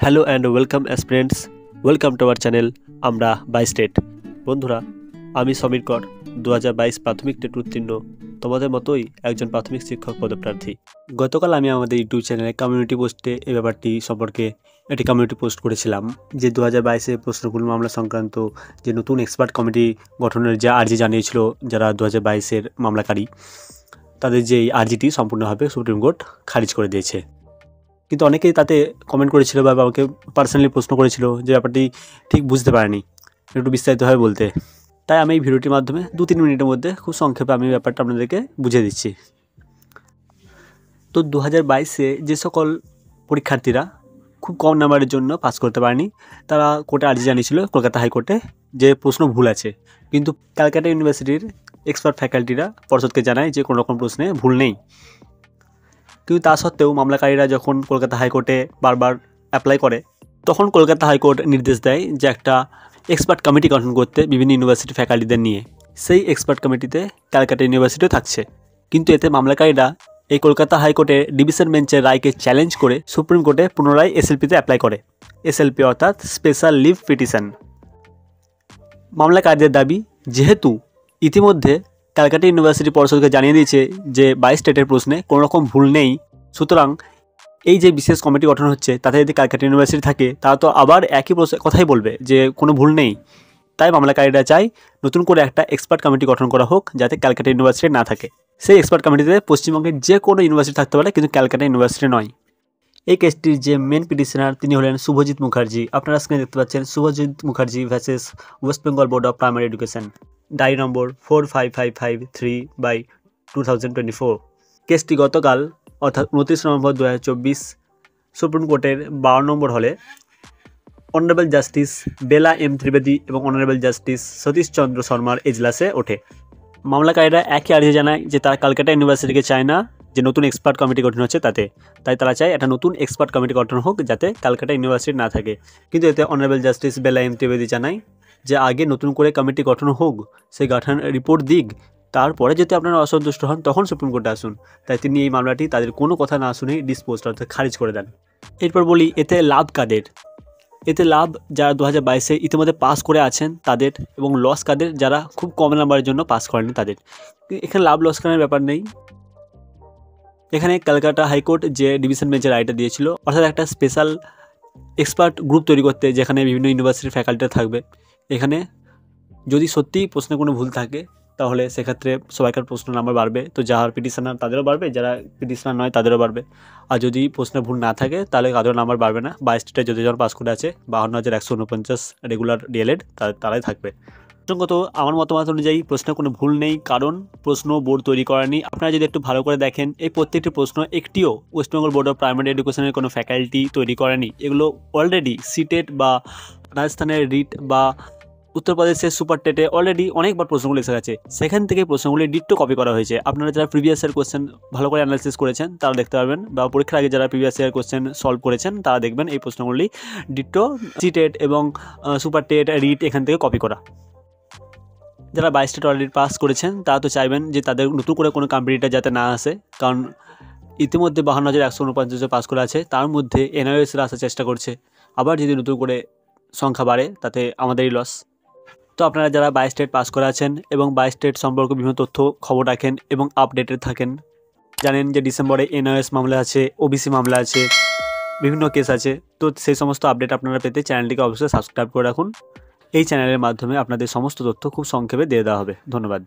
Hello and welcome aspirants, welcome to our channel আমরা by state. বন্ধুরা, আমি সমীর কর 2022 প্রাথমিক টেট উত্তীর্ণ, তোমাদের মতোই একজন প্রাথমিক শিক্ষক পদপ্রার্থী। গতকাল আমি আমাদের ইউটিউব চ্যানেলে কমিউনিটি পোস্টে এই ব্যাপারটি সম্পর্কে একটি কমিউনিটি পোস্ট করেছিলাম যে 2022 প্রশ্নগুলো মামলা সংক্রান্ত যে নতুন এক্সপার্ট কমিটি গঠনের যে আর্জি জানিয়েছিল যারা 2022 মামলাকারী, তাদের যে এই আর্জিটি সম্পূর্ণভাবে সুপ্রিম কোর্ট খারিজ করে দিয়েছে। কিন্তু অনেকেই তাতে কমেন্ট করেছিল বা আমাকে পার্সোনালি প্রশ্ন করেছিল যে ব্যাপারটি ঠিক বুঝতে পারেনি, একটু বিস্তারিতভাবে বলতে। তাই আমি এই ভিডিওটির মাধ্যমে 2-3 মিনিটের মধ্যে খুব সংক্ষেপে আমি ব্যাপারটা আপনাদেরকে বুঝিয়ে দিচ্ছি। তো 2022 যে সকল পরীক্ষার্থীরা খুব কম নাম্বারের জন্য পাস করতে পারেনি, তারা কোর্টে আর্জি জানিয়েছিল কলকাতা হাইকোর্টে যে প্রশ্ন ভুল আছে, কিন্তু ক্যালকাটা ইউনিভার্সিটির এক্সপার্ট ফ্যাকাল্টিরা পর্ষদকে জানায় যে কোনো রকম প্রশ্নে ভুল নেই। কিন্তু তা সত্ত্বেও মামলাকারীরা যখন কলকাতা হাইকোর্টে বারবার অ্যাপ্লাই করে, তখন কলকাতা হাইকোর্ট নির্দেশ দেয় যে একটা এক্সপার্ট কমিটি গঠন করতে বিভিন্ন ইউনিভার্সিটি ফ্যাকাল্টিদের নিয়ে। সেই এক্সপার্ট কমিটিতে ক্যালকাটা ইউনিভার্সিটিও থাকছে। কিন্তু এতে মামলাকারীরা এই কলকাতা হাইকোর্টে ডিভিশন বেঞ্চের রায়কে চ্যালেঞ্জ করে সুপ্রিম কোর্টে পুনরায় এসএলপিতে অ্যাপ্লাই করে। এসএলপি অর্থাৎ স্পেশাল লিভ পিটিশন। মামলাকারীদের দাবি, যেহেতু ইতিমধ্যে ক্যালকাটা ইউনিভার্সিটি পর্ষদকে জানিয়ে দিয়েছে যে 22 স্টেটের প্রশ্নে কোনো রকম ভুল নেই, সুতরাং এই যে বিশেষ কমিটি গঠন হচ্ছে তাতে যদি ক্যালকাটা ইউনিভার্সিটি থাকে, তারা তো আবার একই কথাই বলবে যে কোনো ভুল নেই। তাই মামলাকারীরা চায় নতুন করে একটা এক্সপার্ট কমিটি গঠন করা হোক যাতে ক্যালকাটা ইউনিভার্সিটি না থাকে। সেই এক্সপার্ট কমিটিতে পশ্চিমবঙ্গের যে কোনো ইউনিভার্সিটি থাকতে পারে, কিন্তু ক্যালকাটা ইউনিভার্সিটি নয়। এই কেসটির যে মেন পিটিশনার তিনি হলেন শুভজিৎ মুখার্জি। আপনারা স্ক্রিনে দেখতে পাচ্ছেন Shubhajit Mukherjee versus West Bengal Board of Primary Education, diary number 45553/2024। কেসটি গতকাল অর্থাৎ 29 নভেম্বর 2024 সুপ্রিম কোর্টের 12 নম্বর হলে অনারেবল জাস্টিস বেলা এম ত্রিবেদী এবং অনারেবল জাস্টিস সতীশ চন্দ্র শর্মার এজলাসে ওঠে। মামলাকারীরা একই আর্জি জানায় যে তারা ক্যালকাটা ইউনিভার্সিটিকে চায় না যে নতুন এক্সপার্ট কমিটি গঠন হচ্ছে তাতে, তাই তারা চায় একটা নতুন এক্সপার্ট কমিটি গঠন হোক যাতে ক্যালকাটা ইউনিভার্সিটি না থাকে। কিন্তু এতে অনারেবল জাস্টিস বেলা এম ত্রিবেদী জানায় যে আগে নতুন করে কমিটি গঠন হোক, সেই গঠন রিপোর্ট দিক, তারপরে যদি আপনারা অসন্তুষ্ট হন তখন সুপ্রিম কোর্টে আসুন। তাই তিনি এই মামলাটি তাদের কোনো কথা না শুনেই ডিসপোজ অর্থাৎ খারিজ করে দেন। এরপর বলি এতে লাভ কাদের। এতে লাভ যারা 2022 ইতিমধ্যে পাস করে আছেন তাদের, এবং লস কাদের যারা খুব কম নাম্বারের জন্য পাস করেনি তাদের। এখানে লাভ লসকানের ব্যাপার নেই। এখানে ক্যালকাটা হাইকোর্ট যে ডিভিশন বেঞ্চের রায়টা দিয়েছিল, অর্থাৎ একটা স্পেশাল এক্সপার্ট গ্রুপ তৈরি করতে যেখানে বিভিন্ন ইউনিভার্সিটির ফ্যাকাল্টিরা থাকবে। এখানে যদি সত্যিই প্রশ্নে কোনো ভুল থাকে তাহলে সেক্ষেত্রে সবাইকার প্রশ্ন নাম্বার বাড়বে, তো যার পিটিশনার তাদেরও বাড়বে, যারা পিটিশনার নয় তাদেরও বাড়বে। আর যদি প্রশ্নে ভুল না থাকে তাহলে কাদেরও নাম্বার বাড়বে না। 22 স্টেটে যতজন পাস করে আছে 52,149 রেগুলার ডিএলএড তারাই থাকবে। প্রসঙ্গত আমার মতামত অনুযায়ী প্রশ্নে কোনো ভুল নেই, কারণ প্রশ্ন বোর্ড তৈরি করেনি। আপনারা যদি একটু ভালো করে দেখেন, এই প্রত্যেকটি প্রশ্ন একটিও West Bengal Board of primary এডুকেশনের কোনো ফ্যাকাল্টি তৈরি করেনি। এগুলো অলরেডি সিটেট বা রাজস্থানের রিট বা উত্তরপ্রদেশের সুপার টেটে অলরেডি অনেকবার প্রশ্নগুলো এসে গেছে, সেখান থেকে প্রশ্নগুলি ডিট্টো কপি করা হয়েছে। আপনারা যারা প্রিভিয়াস ইয়ার কোশ্চেন ভালো করে অ্যানালাইসিস করেছেন তারা দেখতে পারবেন, বা পরীক্ষার আগে যারা প্রিভিয়াস ইয়ার কোশ্চেন সলভ করেছেন তারা দেখবেন এই প্রশ্নগুলি ডিট্টো সিটেট এবং সুপার টেট রিট এখান থেকে কপি করা। যারা 22 স্টেট অলরেডি পাস করেছেন তারা তো চাইবেন যে তাদের নতুন করে কোনো কম্পিটিটার যাতে না আসে, কারণ ইতিমধ্যে 52,149 পাস করে আছে, তার মধ্যে এনআইএসরা আসার চেষ্টা করছে। আবার যদি নতুন করে সংখ্যা বাড়ে তাতে আমাদেরই লস। তো আপনারা যারা 22 স্টেট পাস করে আছেন এবং 22 স্টেট সম্পর্কে বিভিন্ন তথ্য খবর রাখেন এবং আপডেটেড থাকেন, জানেন যে ডিসেম্বরে এনআইএস মামলা আছে, ওবিসি মামলা আছে, বিভিন্ন কেস আছে, তো সেই সমস্ত আপডেট আপনারা পেতে চ্যানেলটিকে অবশ্যই সাবস্ক্রাইব করে রাখুন। এই চ্যানেলের মাধ্যমে আপনাদের সমস্ত তথ্য খুব সংক্ষেপে দিয়ে দেওয়া হবে। ধন্যবাদ।